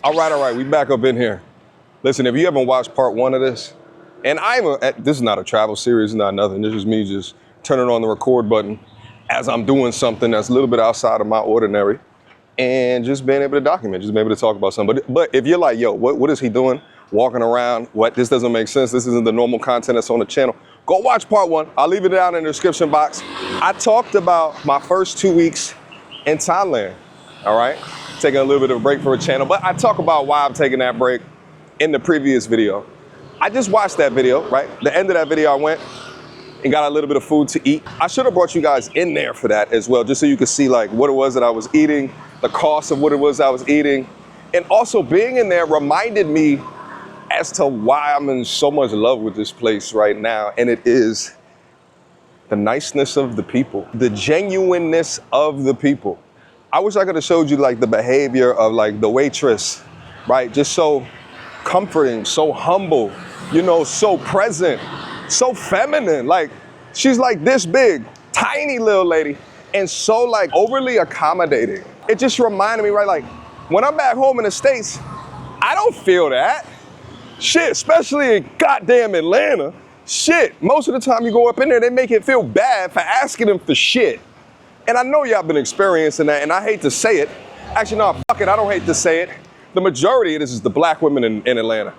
All right, we back up in here. Listen, if you haven't watched part one of this, and this is not a travel series, not nothing. This is me just turning on the record button as I'm doing something that's a little bit outside of my ordinary and just being able to document, just being able to talk about something. But if you're like, yo, what is he doing? Walking around, this doesn't make sense. This isn't the normal content that's on the channel. Go watch part one. I'll leave it down in the description box. I talked about my first 2 weeks in Thailand, all right? Taking a little bit of a break for a channel, but I talk about why I'm taking that break in the previous video. I just watched that video, right? The end of that video, I went and got a little bit of food to eat. I should have brought you guys in there for that as well, just so you could see like what it was that I was eating, the cost of what it was I was eating. And also being in there reminded me as to why I'm in so much love with this place right now. And it is the niceness of the people, the genuineness of the people. I wish I could have showed you like the behavior of like the waitress, right? Just so comforting, so humble, you know, so present, so feminine. Like she's like this big, tiny little lady, and so like overly accommodating. It just reminded me, right? Like when I'm back home in the States, I don't feel that. Shit, especially in goddamn Atlanta. Shit, most of the time you go up in there, they make it feel bad for asking them for shit. And I know y'all been experiencing that, and I hate to say it. Actually, no, fuck it, I don't hate to say it. The majority of this is the black women in Atlanta.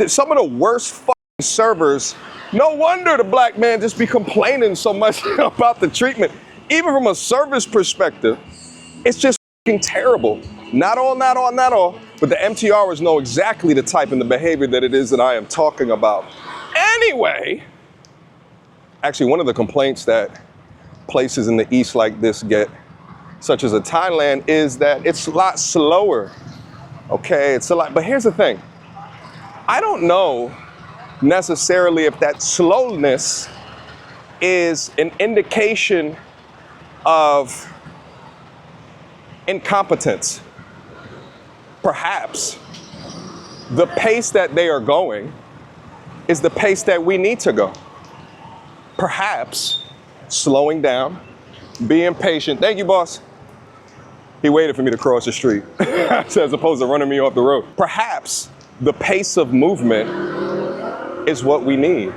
Some of the worst fucking servers. No wonder the black man just be complaining so much about the treatment. Even from a service perspective, it's just fucking terrible. Not all, but the MTRs know exactly the type and the behavior that it is that I am talking about. Anyway, actually one of the complaints that places in the East like this get, such as a Thailand, is that it's a lot slower. Okay, it's a lot, but here's the thing. I don't know necessarily if that slowness is an indication of incompetence. Perhaps the pace that they are going is the pace that we need to go. Perhaps slowing down, being patient. Thank you, boss. He waited for me to cross the street as opposed to running me off the road. Perhaps the pace of movement is what we need.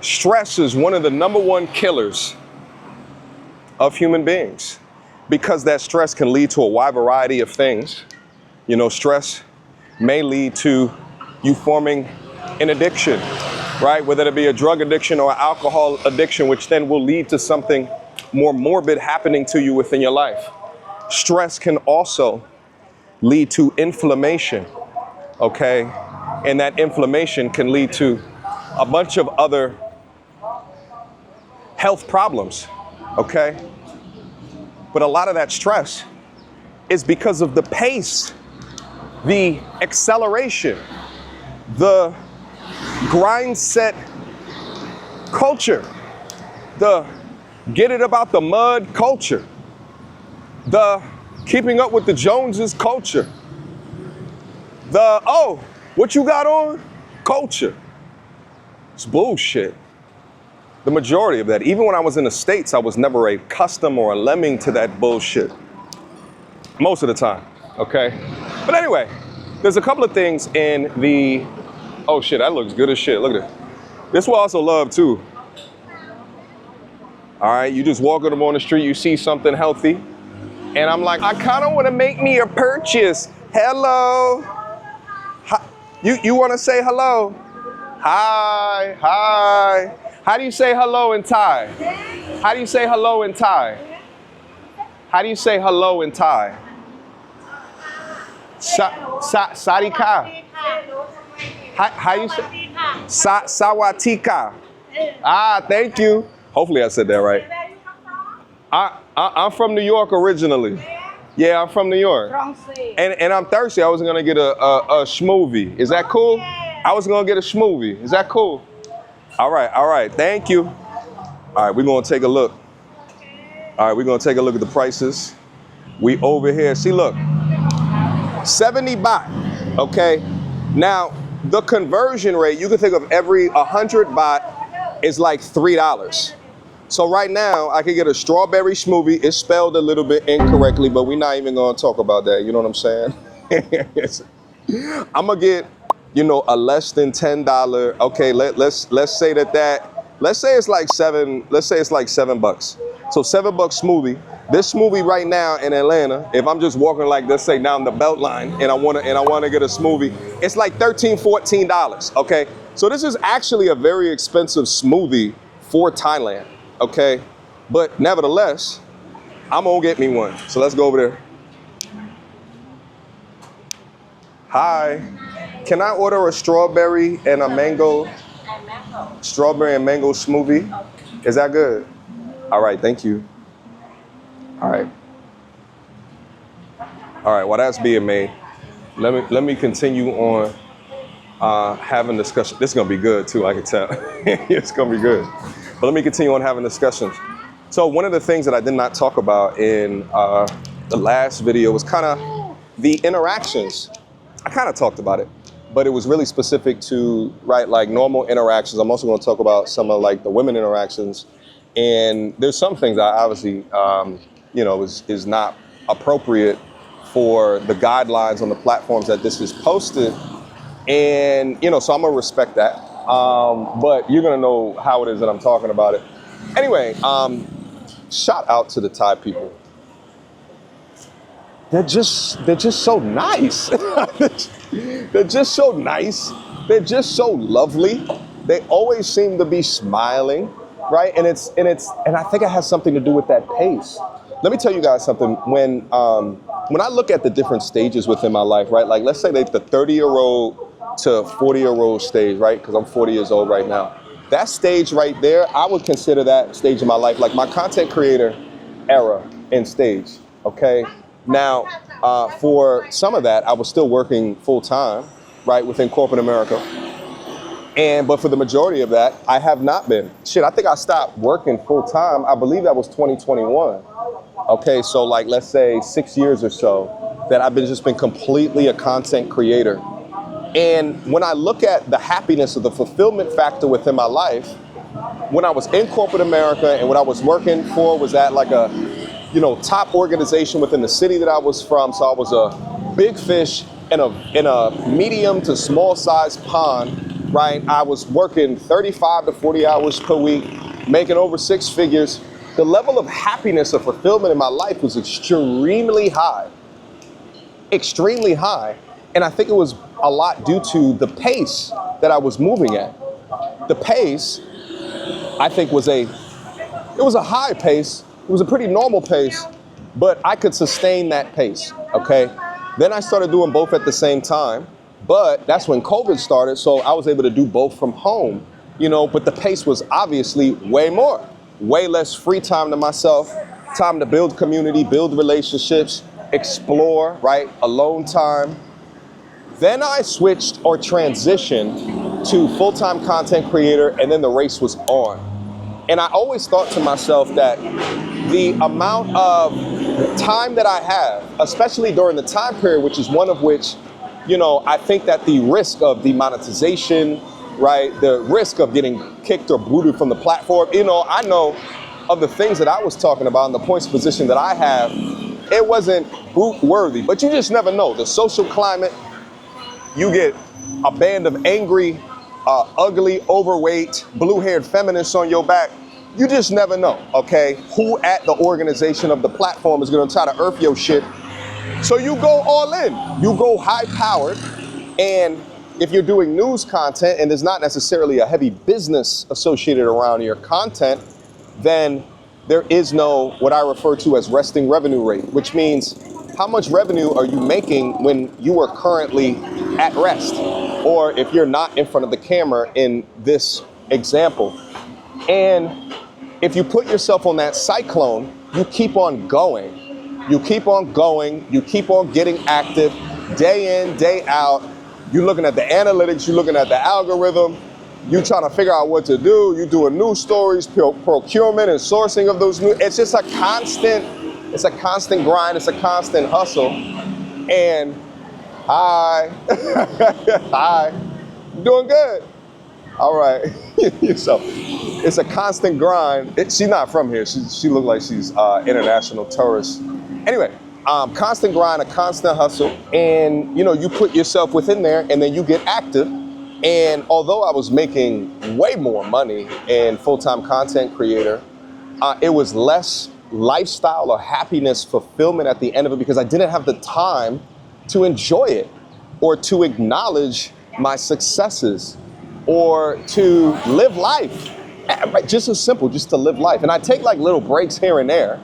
Stress is one of the #1 killers of human beings because that stress can lead to a wide variety of things. You know, stress may lead to you forming an addiction, right? Whether it be a drug addiction or alcohol addiction, which then will lead to something more morbid happening to you within your life. Stress can also lead to inflammation, okay? And that inflammation can lead to a bunch of other health problems, okay? But a lot of that stress is because of the pace, the acceleration, the grind set culture, the get it about the mud culture, the keeping up with the Joneses culture, the, oh, what you got on culture. It's bullshit. The majority of that, even when I was in the States, I was never a custom or a lemming to that bullshit. Most of the time, okay? But anyway, there's a couple of things in the, oh shit, that looks good as shit, look at it. This will also love too. All right, you just walking them on the street, you see something healthy, and I'm like, I kind of want to make me a purchase. Hello. Hi. You want to say hello? Hi, hi. How do you say hello in Thai? How do you say hello in Thai? How do you say hello in Thai? Sarika. How you say? Sawatika. Ah, thank you. Hopefully I said that right. I'm from New York originally. Yeah, I'm from New York. And I'm thirsty. I was gonna get a schmovie. Is that cool? I was gonna get a schmovie. Is that cool? All right, thank you. All right, we're gonna take a look. All right, we're gonna take a look at the prices. We over here, see look, 70 baht, okay? Now, the conversion rate, you can think of every 100 baht is like $3. So right now, I could get a strawberry smoothie. It's spelled a little bit incorrectly, but we're not even gonna talk about that. You know what I'm saying? I'm gonna get, you know, a less than $10. Okay, let's say let's say it's like $7. So $7 smoothie. This smoothie right now in Atlanta, if I'm just walking like, let's say down the Beltline and I wanna get a smoothie, it's like $13, $14. Okay, so this is actually a very expensive smoothie for Thailand. Okay, but nevertheless, I'm gonna get me one. So let's go over there. Hi, can I order a strawberry and a mango? Strawberry and mango smoothie. Is that good? All right, thank you. All right. All right, while that's being made, let me continue on having discussion. This is gonna be good too, I can tell. It's gonna be good. But let me continue on having discussions. So one of the things that I did not talk about in the last video was kind of the interactions. I kind of talked about it, but it was really specific to, right, like normal interactions. I'm also going to talk about some of like the women interactions. And there's some things that obviously, you know, is not appropriate for the guidelines on the platforms that this is posted. And, you know, so I'm going to respect that. But you're going to know how it is that I'm talking about it. Anyway, shout out to the Thai people. They're just so nice. They're just so nice. They're just so lovely. They always seem to be smiling, right? And I think it has something to do with that pace. Let me tell you guys something. When I look at the different stages within my life, right? Like let's say the 30-year-old to 40-year-old stage, right? Because I'm 40 years old right now. That stage right there, I would consider that stage of my life like my content creator era and stage. Okay. Now, for some of that, I was still working full time, right, within corporate America. But for the majority of that, I have not been. Shit, I think I stopped working full time. I believe that was 2021. Okay, so like, let's say 6 years or so that I've just been completely a content creator. And when I look at the happiness of the fulfillment factor within my life, when I was in corporate America and what I was working for was at like a, you know, top organization within the city that I was from. So I was a big fish in a medium to small size pond, right? I was working 35 to 40 hours per week, making over 6 figures. The level of happiness or fulfillment in my life was extremely high. Extremely high. And I think it was a lot due to the pace that I was moving at. The pace, I think, was a high pace. It was a pretty normal pace, but I could sustain that pace, okay? Then I started doing both at the same time, but that's when COVID started, so I was able to do both from home, you know, but the pace was obviously way more, way less free time to myself, time to build community, build relationships, explore, right? Alone time. Then I switched or transitioned to full-time content creator, and then the race was on. And I always thought to myself that the amount of time that I have, especially during the time period, which is one of which, you know, I think that the risk of demonetization, right, the risk of getting kicked or booted from the platform, you know, I know of the things that I was talking about and the points of position that I have, it wasn't boot worthy, but you just never know. The social climate, you get a band of angry, ugly, overweight, blue-haired feminists on your back. You just never know, okay, who at the organization of the platform is gonna try to earth your shit. So you go all in, you go high-powered, and if you're doing news content and there's not necessarily a heavy business associated around your content, then there is no, what I refer to as resting revenue rate, which means how much revenue are you making when you are currently at rest, or if you're not in front of the camera in this example. And if you put yourself on that cyclone, you keep on going. You keep on going, you keep on getting active, day in, day out. You're looking at the analytics, you're looking at the algorithm, you're trying to figure out what to do, you're doing news stories, procurement and sourcing of those news. It's just a constant grind, it's a constant hustle. And hi, hi, doing good. All right, so it's a constant grind. She's not from here, she looked like she's international tourist. Anyway, constant grind, a constant hustle, and you put yourself within there, and then you get active. And although I was making way more money in full-time content creator, it was less lifestyle or happiness fulfillment at the end of it because I didn't have the time to enjoy it or to acknowledge my successes or to live life. Just as simple, just to live life. And I take like little breaks here and there,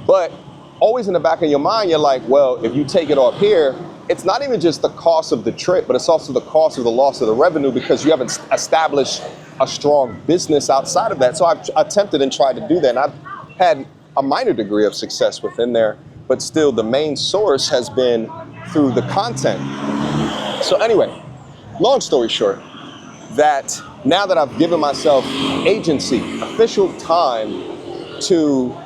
but always in the back of your mind, you're like, well, if you take it off here, it's not even just the cost of the trip, but it's also the cost of the loss of the revenue because you haven't established a strong business outside of that. So I've attempted and tried to do that. And I've had a minor degree of success within there, but still the main source has been through the content. So anyway, long story short, that now that I've given myself agency, official time to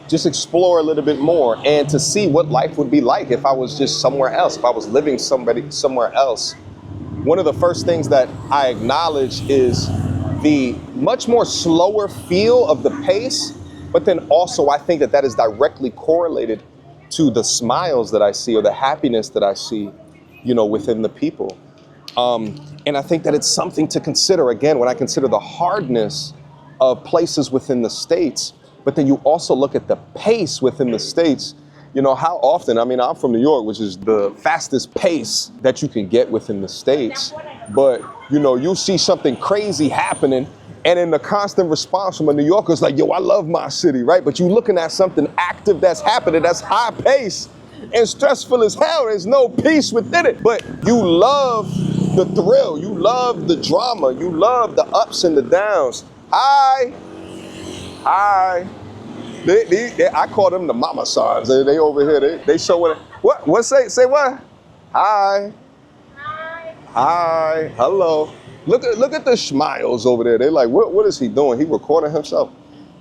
just explore a little bit more and to see what life would be like if I was just somewhere else, if I was living somewhere else. One of the first things that I acknowledge is the much more slower feel of the pace, but then also I think that is directly correlated to the smiles that I see or the happiness that I see, within the people. And I think that it's something to consider, again, when I consider the hardness of places within the States, but then you also look at the pace within the States. How often, I'm from New York, which is the fastest pace that you can get within the States. But, you see something crazy happening, and in the constant response from a New Yorker is like, yo, I love my city, right? But you're looking at something active that's happening, that's high pace and stressful as hell. There's no peace within it. But you love the thrill, you love the drama, you love the ups and the downs. Hi. I call them the mama signs. They over here. They show what say what? Hi. Hello. Look at the smiles over there. They're like, what is he doing? He recording himself.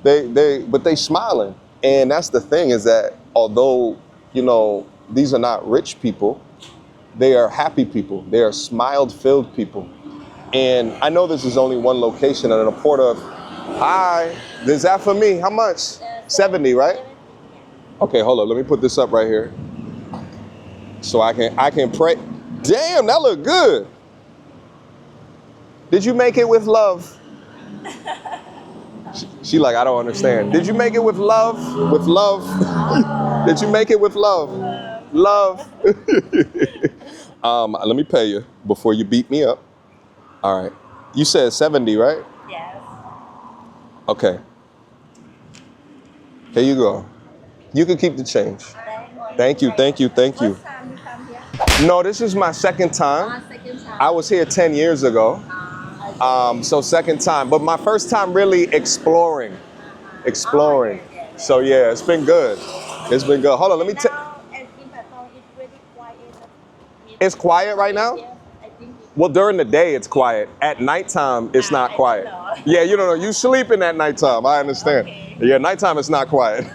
But they smiling. And that's the thing is that although these are not rich people, they are happy people. They are smile-filled people. And I know this is only one location and a port of. Hi, is that for me? How much? 70, right? Okay, hold on. Let me put this up right here. So I can pray. Damn, that look good. Did you make it with love? She like, I don't understand. Did you make it with love? With love? Did you make it with love? Love. Let me pay you before you beat me up. All right. You said 70, right? Yes. Okay. Here you go. You can keep the change. Thank you. What time you come here? No, this is my second time. Second time. I was here 10 years ago. So second time. But my first time really exploring. So yeah, it's been good. It's been good. Hold on, let me tell. It's quiet right now? Well, during the day, it's quiet. At nighttime, it's not quiet. Yeah, you don't know. You sleeping at nighttime. I understand. Okay. Yeah, nighttime, it's not quiet.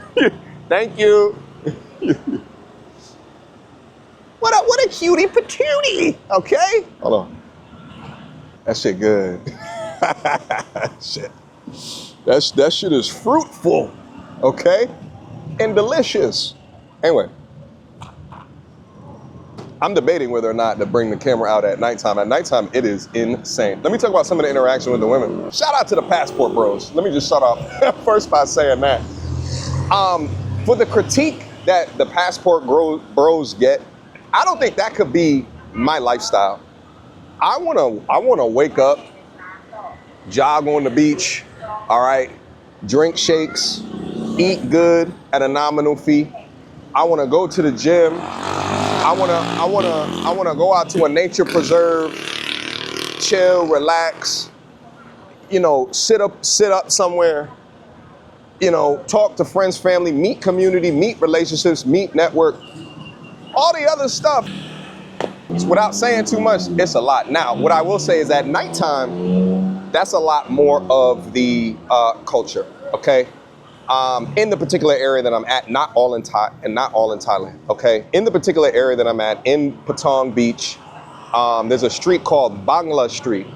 Thank you. What a cutie patootie. Okay? Hold on. That shit good. Shit. That shit is fruitful. Okay? And delicious. Anyway. I'm debating whether or not to bring the camera out at nighttime. At nighttime, it is insane. Let me talk about some of the interaction with the women. Shout out to the passport bros. Let me just start off first by saying that. For the critique that the passport bros get, I don't think that could be my lifestyle. I wanna wake up, jog on the beach, all right, drink shakes, eat good at a nominal fee. I wanna go to the gym. I wanna go out to a nature preserve, chill, relax, sit up somewhere, talk to friends, family, meet community, meet relationships, meet network, all the other stuff. Without saying too much, it's a lot. Now, what I will say is at nighttime, that's a lot more of the culture, okay? In the particular area that I'm at, not all in Thailand, okay? In the particular area that I'm at, in Patong Beach, there's a street called Bangla Street.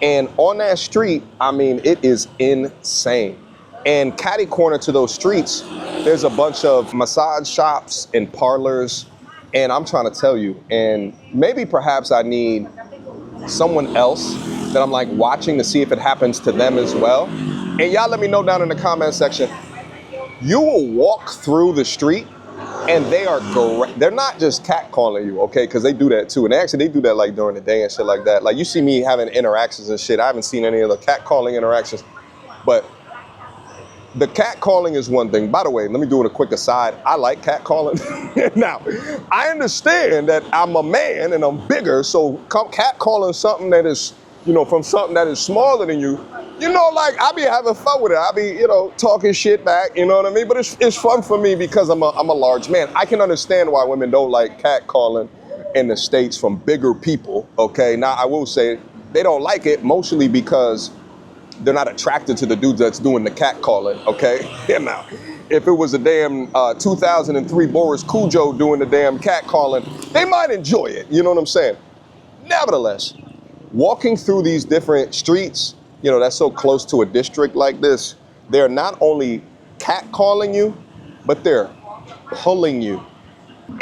And on that street, it is insane. And catty corner to those streets, there's a bunch of massage shops and parlors. And I'm trying to tell you, and maybe perhaps I need someone else that I'm like watching to see if it happens to them as well. And y'all let me know down in the comment section. You will walk through the street and they are great. They're not just catcalling you, okay? Because they do that too. And actually they do that like during the day and shit like that. Like you see me having interactions and shit. I haven't seen any of the catcalling interactions. But the catcalling is one thing. By the way, let me do it a quick aside. I like catcalling. Now, I understand that I'm a man and I'm bigger, so catcalling something that is, you know, from something that is smaller than you, you know, like I be having fun with it. I be, you know, talking shit back, you know what I mean? But it's fun for me because I'm a large man. I can understand why women don't like catcalling in the States from bigger people, okay? Now, I will say they don't like it mostly because they're not attracted to the dudes that's doing the catcalling, okay? Yeah, now, if it was a damn 2003 Boris Cujo doing the damn catcalling, they might enjoy it, you know what I'm saying? Nevertheless, walking through these different streets, you know, that's so close to a district like this, they're not only catcalling you, but they're pulling you.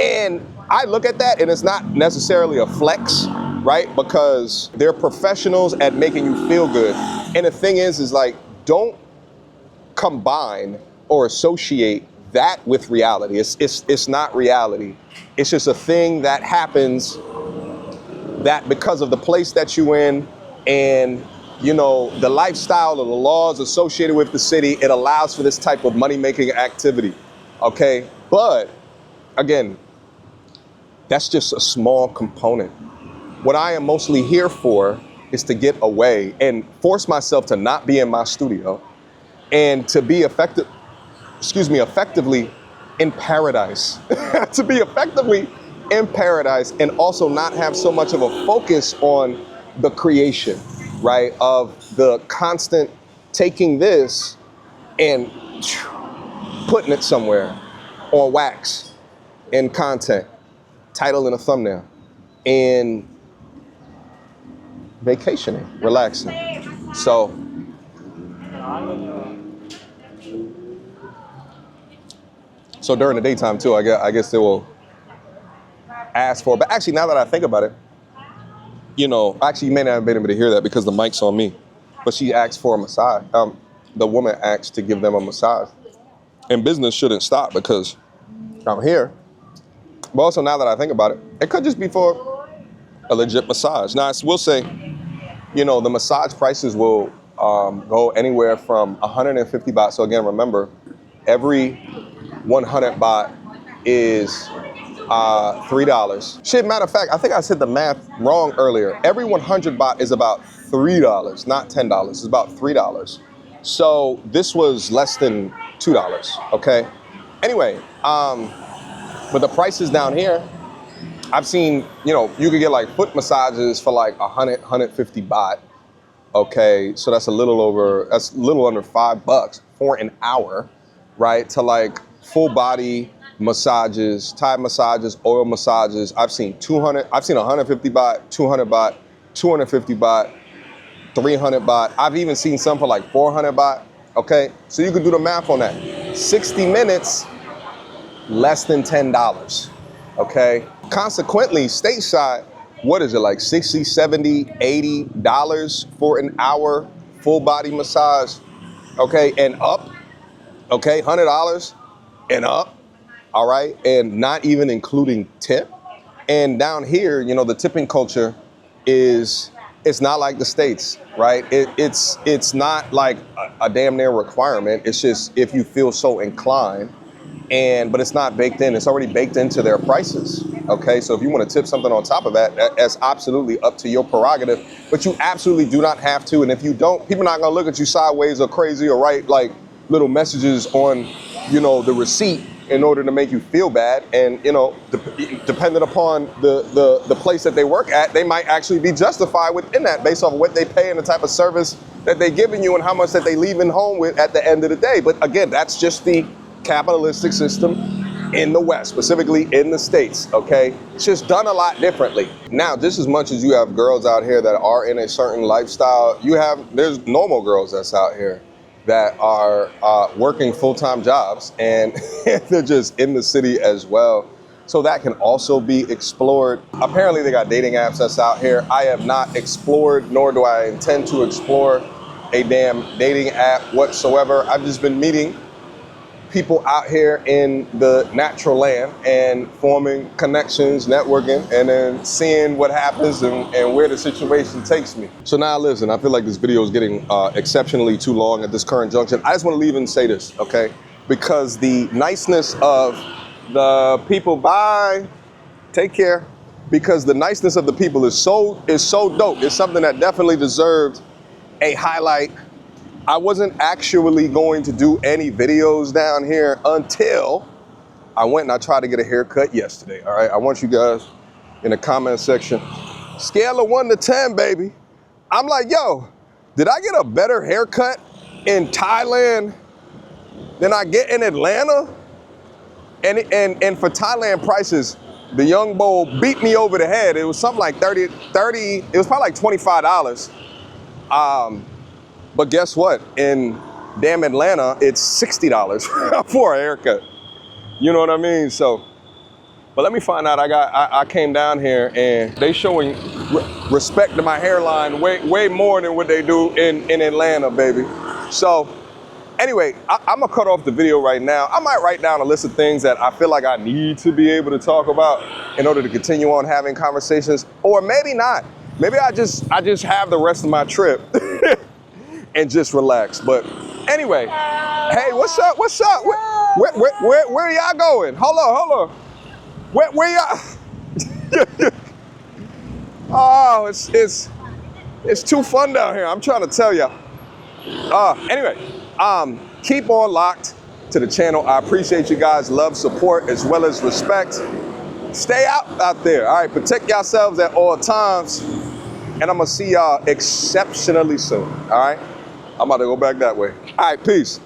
And I look at that and it's not necessarily a flex, right? Because they're professionals at making you feel good. And the thing is like, don't combine or associate that with reality. It's not reality. It's just a thing that happens that because of the place that you're in and, you know, the lifestyle or the laws associated with the city, it allows for this type of money-making activity, okay? But again, that's just a small component. What I am mostly here for is to get away and force myself to not be in my studio and to be effectively in paradise. To be effectively in paradise and also not have so much of a focus on the creation, right? Of the constant taking this and putting it somewhere on wax in content, title and a thumbnail, and vacationing, relaxing. So during the daytime too, I guess they will ask for, but actually now that I think about it, you know, actually you may not have been able to hear that because the mic's on me, but she asked for a massage. The woman asked to give them a massage. And business shouldn't stop because I'm here. But also now that I think about it, it could just be for a legit massage. Now I will say, you know, the massage prices will go anywhere from 150 baht. So again, remember, every 100 baht is $3. Shit, matter of fact, I think I said the math wrong earlier. Every 100 baht is about $3, not $10. It's about $3. So this was less than $2, okay? Anyway, but the prices down here, I've seen, you know, you could get like foot massages for like 100, 150 baht. Okay, so that's a little under $5 for an hour, right? To like full body massages, Thai massages, oil massages. I've seen 150 baht, 200 baht, 250 baht, 300 baht. I've even seen some for like 400 baht. Okay, so you can do the math on that. 60 minutes, less than $10. Okay, consequently, stateside, what is it, like 60, 70, $80 for an hour full body massage? Okay, and up. Okay, $100 and up. All right, and not even including tip. And down here, you know, the tipping culture it's not like the States, right? It's not like a damn near requirement. It's just if you feel so inclined. But it's not baked in. It's already baked into their prices. Okay, so if you want to tip something on top of that, that's absolutely up to your prerogative. But you absolutely do not have to. And if you don't, people are not gonna look at you sideways or crazy or write like little messages on, you know, the receipt in order to make you feel bad. And, you know, depending upon the place that they work at, they might actually be justified within that based off of what they pay and the type of service that they're giving you and how much that they leaving home with at the end of the day. But again, that's just the capitalistic system in the West, specifically in the States, okay? It's just done a lot differently. Now, just as much as you have girls out here that are in a certain lifestyle, there's normal girls that's out here that are working full-time jobs, and they're just in the city as well. So that can also be explored. Apparently they got dating apps that's out here. I have not explored, nor do I intend to explore a damn dating app whatsoever. I've just been meeting people out here in the natural land and forming connections, networking, and then seeing what happens and where the situation takes me. So now listen, I feel like this video is getting exceptionally too long at this current junction. I just want to leave and say this, okay? Because the niceness of the people, bye, take care. Because the niceness of the people is so dope. It's something that definitely deserved a highlight. I wasn't actually going to do any videos down here until I went and I tried to get a haircut yesterday, all right? I want you guys in the comment section, scale of 1 to 10, baby. I'm like, yo, did I get a better haircut in Thailand than I get in Atlanta? And for Thailand prices, the young bull beat me over the head. It was something like 30, it was probably like $25. But guess what? In damn Atlanta, it's $60 for a haircut. You know what I mean? So, but let me find out. I came down here and they showing respect to my hairline way more than what they do in Atlanta, baby. So anyway, I'm gonna cut off the video right now. I might write down a list of things that I feel like I need to be able to talk about in order to continue on having conversations, or maybe not. Maybe I just have the rest of my trip and just relax. But anyway, hey, what's up? What's up? Where y'all going? Hold on. Where y'all? Oh, it's too fun down here. I'm trying to tell y'all. Anyway, keep on locked to the channel. I appreciate you guys' love, support, as well as respect. Stay out there. All right, protect yourselves at all times. And I'm gonna see y'all exceptionally soon. All right, I'm about to go back that way. All right, peace.